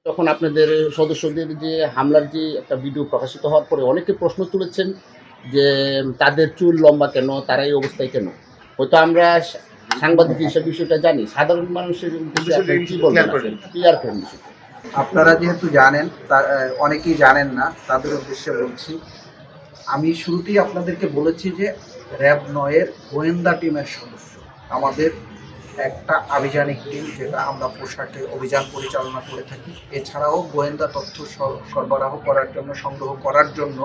তখন আপনাদের সদস্যদের যে হামলার যে একটা ভিডিও প্রকাশিত হওয়ার পরে অনেকে প্রশ্ন তুলেছেন যে তাদের চুল লম্বা কেন, তারা এই অবস্থায় কেন? হয়তো আমরা সাংবাদিক হিসেবে বিষয়টা জানি, সাধারণ মানুষের উদ্দেশ্যে আপনি কি বলবেন? ক্লিয়ার করেন বিষয়টা। আপনারা যেহেতু জানেন, অনেকেই জানেন না, তাদের উদ্দেশ্যে বলছি। আমি শুরুতেই আপনাদেরকে বলেছি যে র্যাব ৯-এর গোয়েন্দা টিমের সদস্য আমাদের একটা আভিযানিক টিম, যেটা আমরা পোশাকে অভিযান পরিচালনা করে থাকি। এছাড়াও গোয়েন্দা তথ্য সরবরাহ করার জন্য, সংগ্রহ করার জন্য,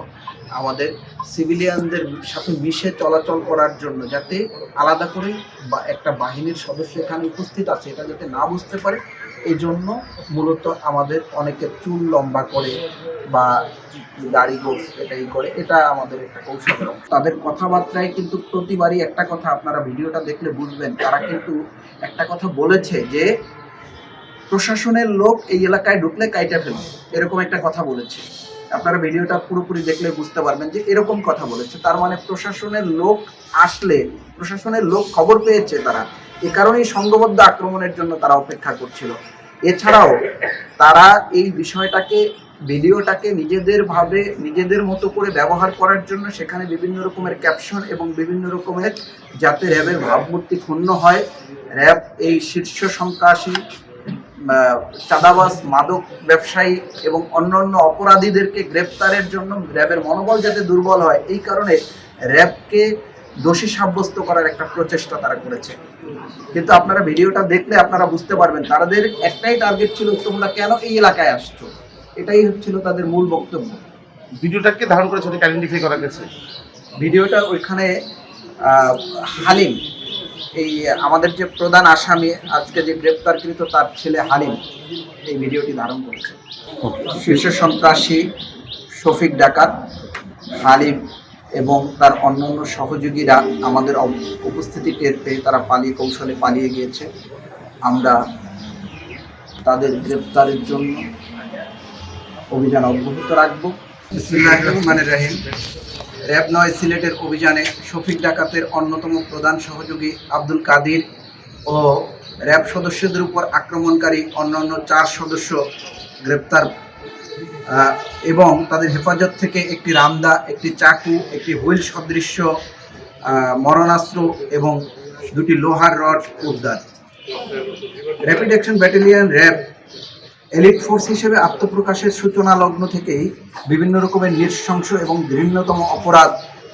আমাদের সিভিলিয়ানদের সাথে মিশে চলাচল করার জন্য, যাতে আলাদা করে বা একটা বাহিনীর সদস্য এখানে উপস্থিত আছে এটা যাতে না বুঝতে পারে, এই জন্য মূলত আমাদের অনেকে চুল লম্বা করে বা দাড়ি গোঁফ এটাই করে, এটা আমাদের একটা কৌশল। তাদের কথাবার্তায় কিন্তু প্রতিবারই একটা কথা, আপনারা ভিডিওটা দেখলে বুঝবেন, তারা কিন্তু একটা কথা বলেছে যে প্রশাসনের লোক এই এলাকায় ঢুকলে কাইটা ফেলবে, এরকম একটা কথা বলেছে। আপনারা ভিডিওটা পুরোপুরি দেখলে বুঝতে পারবেন যে এরকম কথা বলেছে। তার মানে প্রশাসনের লোক আসলে, প্রশাসনের লোক খবর পেয়েছে, তারা এ কারণেই সংঘবদ্ধ আক্রমণের জন্য তারা অপেক্ষা করছিল। এছাড়াও তারা এই বিষয়টাকে, ভিডিওটাকে নিজেদের মতো করে ব্যবহার করার জন্য সেখানে বিভিন্ন রকমের ক্যাপশন এবং বিভিন্ন রকমের, যাতে র্যাবের ভাবমূর্তি ক্ষুণ্ণ হয়, র্যাব এই শীর্ষ সন্ত্রাসী, চাঁদাবাজ, মাদক ব্যবসায়ী এবং অন্যান্য অপরাধীদেরকে গ্রেপ্তারের জন্য র্যাবের মনোবল যাতে দুর্বল হয়, এই কারণে র্যাবকে দোষী সাব্যস্ত করার একটা প্রচেষ্টা তারা করেছে। কিন্তু আপনারা ভিডিওটা দেখলে আপনারা বুঝতে পারবেন তাদের একটাই টার্গেট ছিল, তোমরা কেন এই এলাকায় আসছো, এটাই হচ্ছিল তাদের মূল বক্তব্য। ভিডিওটাকে ধারণ করে ছবিটা আইডেন্টিফাই করা গেছে। ভিডিওটা ওইখানে হালিম, এই আমাদের যে প্রধান আসামি আজকে যে গ্রেপ্তারকৃত, তার ছেলে হালিম এই ভিডিওটি ধারণ করেছে। শীর্ষ সন্ত্রাসী শফিক ডাকাত, হালিম এবং তার অন্যান্য সহযোগীরা আমাদের উপস্থিতি টের পেয়ে তারা কৌশলে পালিয়ে গিয়েছে। আমরা তাদের গ্রেপ্তারের জন্য অভিযান অব্যাহত রাখব। বিসমিল্লাহির রহমানির রহিম। র্যাব ৯ সিলেটের অভিযানে শফিক ডাকাতের অন্যতম প্রধান সহযোগী আব্দুল কাদির ও র্যাব সদস্যদের উপর আক্রমণকারী অন্যান্য ৪ সদস্য গ্রেপ্তার এবং তাদের হেফাজত থেকে একটি রামদা, একটি চাকু, একটি হুইল সদৃশ্য মরণাস্ত্র এবং ২টি লোহার রড উদ্ধার। Rapid action battalion RAB elite force হিসেবে আত্মপ্রকাশের সূচনা লগ্ন থেকেই বিভিন্ন রকমের নৃশংস এবং ঘৃণ্যতম অপরাধ,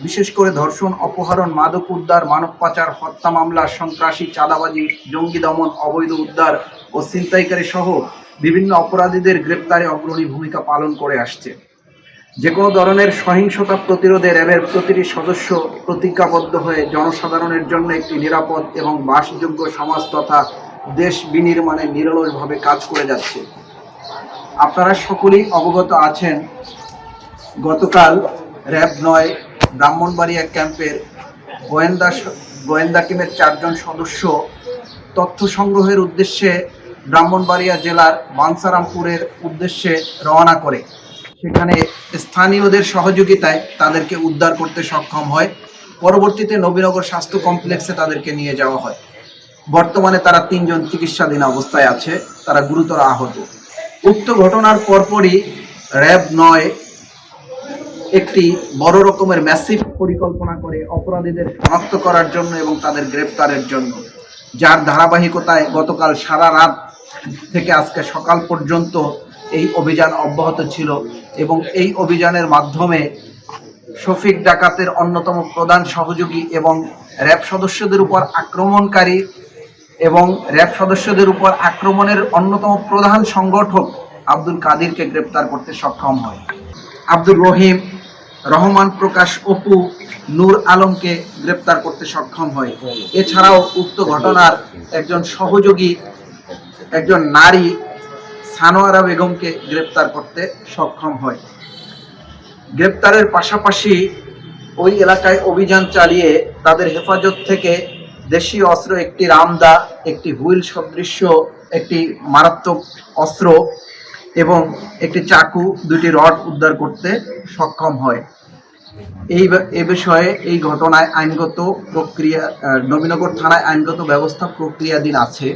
বিশেষ করে ধর্ষণ, অপহরণ, মাদক উদ্ধার, মানব পাচার, হত্যা মামলা, সন্ত্রাসী, চাঁদাবাজি, জঙ্গি দমন, অবৈধ উদ্ধার ও ছিনতাইকারী সহ বিভিন্ন অপরাধীদের গ্রেপ্তারে অগ্রণী ভূমিকা পালন করে আসছে। যে কোনো ধরনের সহিংসতা প্রতিরোধে র্যাবের প্রতিটি সদস্য প্রতিজ্ঞাবদ্ধ হয়ে জনসাধারণের জন্য একটি নিরাপদ এবং বাসযোগ্য সমাজ তথা দেশ বিনির্মাণে নিরলসভাবে কাজ করে যাচ্ছে। আপনারা সকলেই অবগত আছেন, গতকাল র্যাব ৯ ব্রাহ্মণবাড়িয়া ক্যাম্পের গোয়েন্দা টিমের ৪ জন সদস্য তথ্য সংগ্রহের উদ্দেশ্যে ব্রাহ্মণবাড়িয়া জেলার বাঞ্ছারামপুরের উদ্দেশ্যে রওনা করে সেখানে স্থানীয়দের সহযোগিতায় তাদেরকে উদ্ধার করতে সক্ষম হয়। পরবর্তীতে নবীনগর স্বাস্থ্য কমপ্লেক্সে তাদেরকে নিয়ে যাওয়া হয়। বর্তমানে তারা ৩ জন চিকিৎসাধীন অবস্থায় আছে, তারা গুরুতর আহত। উক্ত ঘটনার পরপরই র্যাব ৯ একটি বড় রকমের ম্যাসিভ পরিকল্পনা করে অপরাধীদের শনাক্ত করার জন্য এবং তাদের গ্রেপ্তারের জন্য, যার ধারাবাহিকতায় গতকাল সারা রাত থেকে আজকে সকাল পর্যন্ত এই অভিযান অব্যাহত ছিল এবং এই অভিযানের মাধ্যমে শফিক ডাকাতের অন্যতম প্রধান সহযোগী এবং র্যাব সদস্যদের উপর আক্রমণকারী এবং র্যাব সদস্যদের উপর আক্রমণের অন্যতম প্রধান সংগঠক আব্দুল কাদিরকে গ্রেপ্তার করতে সক্ষম হয়। আব্দুর রহিম, রহমান প্রকাশ অপু, নূর আলমকে গ্রেপ্তার করতে সক্ষম হয়। এছাড়াও উক্ত ঘটনার একজন সহযোগী, একজন নারী সানোয়ারা বেগমকে গ্রেপ্তার করতে সক্ষম হয়। গ্রেপ্তারের পাশাপাশি ওই এলাকায় অভিযান চালিয়ে তাদের হেফাজত থেকে দেশীয় অস্ত্র, একটি রামদা, একটি হুইল সদৃশ্য একটি মারাত্মক অস্ত্র এবং একটি চাকু, 2টি রড উদ্ধার করতে সক্ষম হয়। এই বিষয়ে, এই ঘটনায় আইনগত প্রক্রিয়া, নবীনগর থানায় আইনগত ব্যবস্থা প্রক্রিয়াধীন আছে।